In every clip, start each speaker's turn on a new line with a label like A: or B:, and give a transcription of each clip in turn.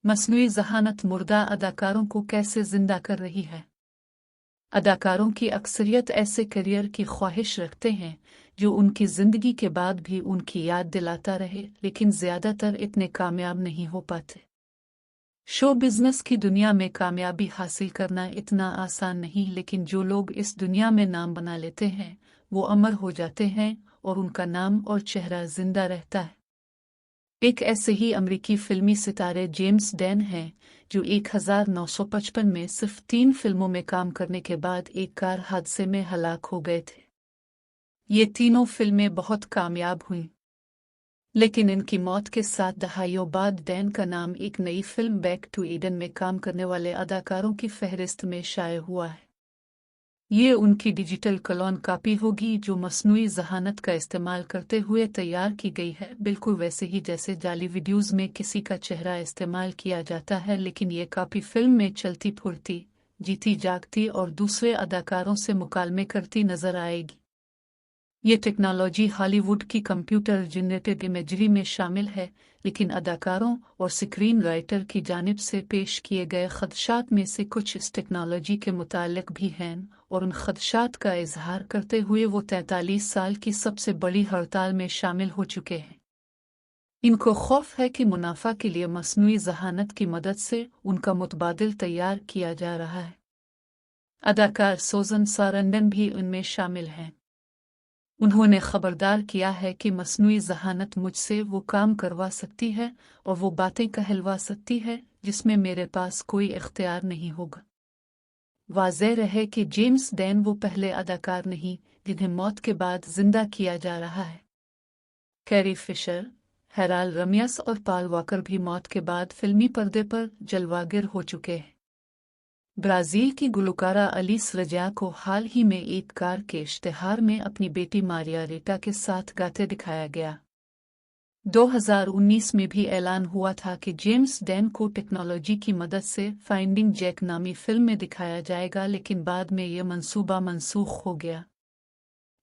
A: मसनूई ज़हानत मुर्दा अदाकारों को कैसे जिंदा कर रही है। अदाकारों की अक्सरियत ऐसे करियर की ख्वाहिश रखते हैं जो उनकी ज़िंदगी के बाद भी उनकी याद दिलाता रहे, लेकिन ज़्यादातर इतने कामयाब नहीं हो पाते। शो बिजनेस की दुनिया में कामयाबी हासिल करना इतना आसान नहीं, लेकिन जो लोग इस दुनिया में नाम बना लेते हैं वो अमर हो जाते हैं और उनका नाम और चेहरा जिंदा रहता है। एक ऐसे ही अमेरिकी फिल्मी सितारे जेम्स डैन हैं जो 1955 में सिर्फ 3 फिल्मों में काम करने के बाद एक कार हादसे में हलाक हो गए थे। ये तीनों फिल्में बहुत कामयाब हुईं, लेकिन इनकी मौत के 7 दहाइयों बाद डैन का नाम एक नई फिल्म बैक टू ईडन में काम करने वाले अदाकारों की फहरिस्त में शाये हुआ है। ये उनकी डिजिटल क्लोन कॉपी होगी जो मसनूई ज़हानत का इस्तेमाल करते हुए तैयार की गई है, बिल्कुल वैसे ही जैसे जाली वीडियोज़ में किसी का चेहरा इस्तेमाल किया जाता है, लेकिन ये कॉपी फिल्म में चलती फुरती, जीती जागती और दूसरे अदाकारों से मुकालमे करती नजर आएगी। ये टेक्नोलॉजी हॉलीवुड की कंप्यूटर जनरेटेड इमेजरी में शामिल है, लेकिन अदाकारों और स्क्रीन राइटर की जानिब से पेश किए गए खदशात में से कुछ इस टेक्नोलॉजी के मुतालिक भी हैं, और उन खदशात का इजहार करते हुए वो 43 साल की सबसे बड़ी हड़ताल में शामिल हो चुके हैं। इनको खौफ है कि मुनाफा के लिए मसनूई ज़हानत की मदद से उनका मुतबादिल तैयार किया जा रहा है। अदाकार सूज़न सारंडन भी उनमें शामिल हैं। उन्होंने खबरदार किया है कि मसनूई ज़हानत मुझसे वो काम करवा सकती है और वो बातें कहलवा सकती है जिसमें मेरे पास कोई इख्तियार नहीं होगा। वाज़ेह रहे कि जेम्स डैन वो पहले अदाकार नहीं जिन्हें मौत के बाद जिंदा किया जा रहा है। कैरी फिशर, हैराल्ड रमियस और पॉल वॉकर भी मौत के बाद फिल्मी पर्दे पर जलवागर हो चुके हैं। ब्राज़ील की गुलकारा अलीस रज़ा को हाल ही में एक कार के इश्तिहार में अपनी बेटी मारिया रेटा के साथ गाते दिखाया गया। 2019 में भी ऐलान हुआ था कि जेम्स डैन को टेक्नोलॉजी की मदद से फाइंडिंग जैक नामी फिल्म में दिखाया जाएगा, लेकिन बाद में यह मंसूबा मनसूख हो गया।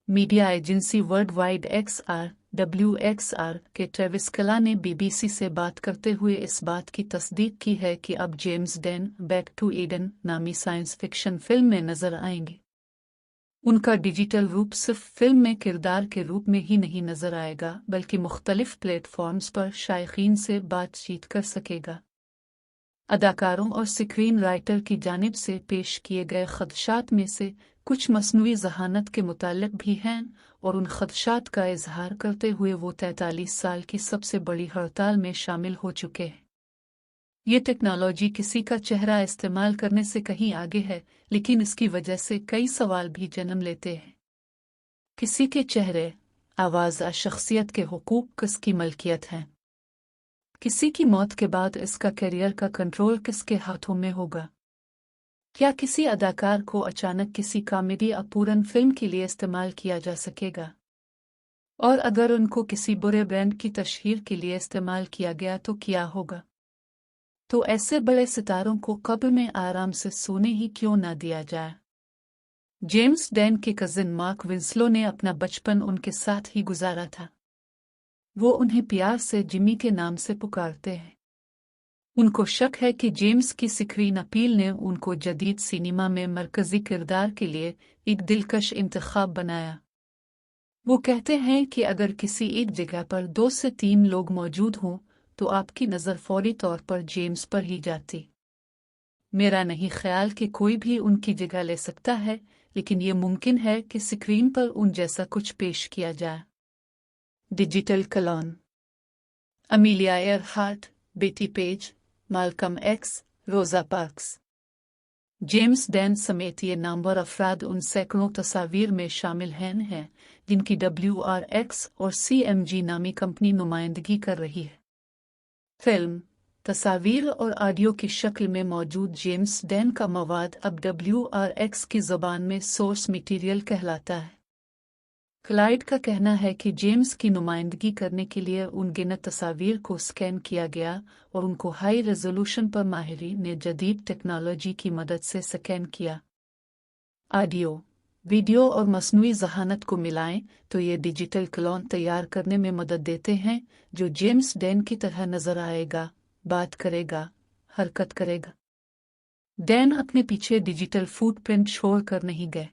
A: Media agency world wide XR के ट्रेविस कला ने BBC से बात करते हुए इस बात की तस्दीक की है कि अब James Dean back to Eden नामी साइंस फिक्शन फिल्म में नजर आएंगे। उनका डिजिटल रूप सिर्फ फिल्म में किरदार के रूप में ही नहीं नजर आएगा, बल्कि मुख्तलिफ प्लेटफॉर्म्स पर शायकीन से बातचीत कर सकेगा। अदाकारों और स्क्रीन राइटर की जानिब से पेश किए गए खदशात में से कुछ मसनूई ज़हानत के मुतालिक भी हैं, और उन खदशात का इजहार करते हुए वो 43 साल की सबसे बड़ी हड़ताल में शामिल हो चुके हैं। ये टेक्नोलॉजी किसी का चेहरा इस्तेमाल करने से कहीं आगे है, लेकिन इसकी वजह से कई सवाल भी जन्म लेते हैं। किसी के चेहरे, आवाज़ और शख्सियत के हुकूक किसकी मलकियत हैं? किसी की मौत के बाद इसका करियर का कंट्रोल किसके हाथों में होगा? क्या किसी अदाकार को अचानक किसी कॉमेडी या पूरन फिल्म के लिए इस्तेमाल किया जा सकेगा? और अगर उनको किसी बुरे ब्रांड की तशहीर के लिए इस्तेमाल किया गया तो क्या होगा? तो ऐसे बड़े सितारों को कब्र में आराम से सोने ही क्यों ना दिया जाए? जेम्स डैन के कजिन मार्क विंसलो ने अपना बचपन उनके साथ ही गुजारा था। वो उन्हें प्यार से जिमी के नाम से पुकारते हैं। उनको शक है कि जेम्स की स्क्रीन अपील ने उनको जदीद सिनेमा में मरकजी किरदार के लिए एक दिलकश इंतखाब बनाया। वो कहते हैं कि अगर किसी एक जगह पर 2 से 3 लोग मौजूद हों तो आपकी नज़र फौरी तौर पर जेम्स पर ही जाती। मेरा नहीं ख्याल कि कोई भी उनकी जगह ले सकता है, लेकिन ये मुमकिन है कि स्क्रीन पर उन जैसा कुछ पेश किया जाए। Digital clone. अमीलिया एयरहार्ट, बेटी पेज, माल्कम एक्स, रोजा पार्क्स। जेम्स डैन समेत ये नामवर अफराद उन सैकड़ों तस्वीर में शामिल हैं जिनकी WRX और CMG नामी कंपनी नुमाइंदगी कर रही है। फिल्म, तस्वीर और ऑडियो की शक्ल में मौजूद जेम्स डैन का मवाद अब WRX की ज़बान में सोर्स मटेरियल कहलाता है। क्लाइड का कहना है कि जेम्स की नुमाइंदगी करने के लिए अनगिनत तस्वीर को स्कैन किया गया और उनको हाई रेजोल्यूशन पर माहिरीन ने जदीद टेक्नोलॉजी की मदद से स्कैन किया। ऑडियो, वीडियो और मसनूई ज़हानत को मिलाएं तो ये डिजिटल क्लोन तैयार करने में मदद देते हैं जो जेम्स डैन की तरह नजर आएगा, बात करेगा, हरकत करेगा। डैन अपने पीछे डिजिटल फुटप्रिंट छोड़ कर नहीं गए।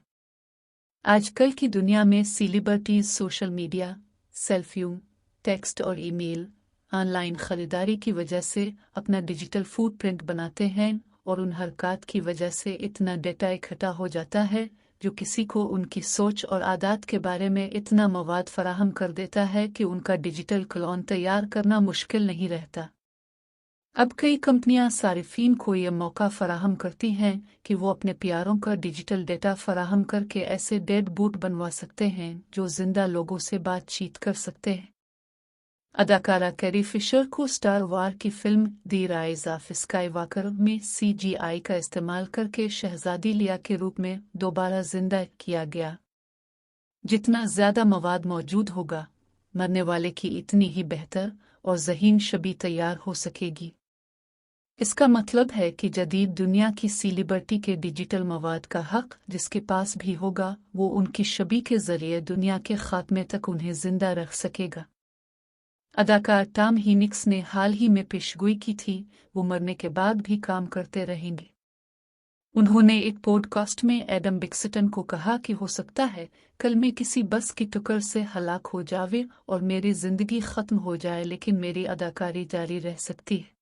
A: आजकल की दुनिया में सेलिब्रिटीज सोशल मीडिया, सेल्फियों, टेक्स्ट और ईमेल, ऑनलाइन खरीदारी की वजह से अपना डिजिटल फुटप्रिंट बनाते हैं और उन हरकत की वजह से इतना डेटा इकट्ठा हो जाता है जो किसी को उनकी सोच और आदत के बारे में इतना मवाद फराहम कर देता है कि उनका डिजिटल क्लोन तैयार करना मुश्किल नहीं रहता। अब कई कंपनियां सारिफीन को यह मौका फराहम करती हैं कि वो अपने प्यारों का डिजिटल डेटा फराहम करके ऐसे डेड बूट बनवा सकते हैं जो जिंदा लोगों से बातचीत कर सकते हैं। अदाकारा कैरी फिशर को स्टार वार की film the rise of Skywalker में CGI का इस्तेमाल करके शहजादी लिया के रूप में दोबारा जिंदा किया गया। जितना ज्यादा मवाद मौजूद होगा, मरने वाले की इतनी ही बेहतर और ज़हीन शबी तैयार हो सकेगी। इसका मतलब है कि जदीद दुनिया की सेलिब्रिटी के डिजिटल मवाद का हक जिसके पास भी होगा, वो उनकी शबी के जरिए दुनिया के खात्मे तक उन्हें जिंदा रख सकेगा। अदाकार टॉम हैंक्स ने हाल ही में पेशगोई की थी वो मरने के बाद भी काम करते रहेंगे। उन्होंने एक पॉडकास्ट में एडम बिक्सटन को कहा कि हो सकता है कल मैं किसी बस की टक्कर से हलाक हो जावे और मेरी जिंदगी खत्म हो जाए, लेकिन मेरी अदाकारी जारी रह सकती है।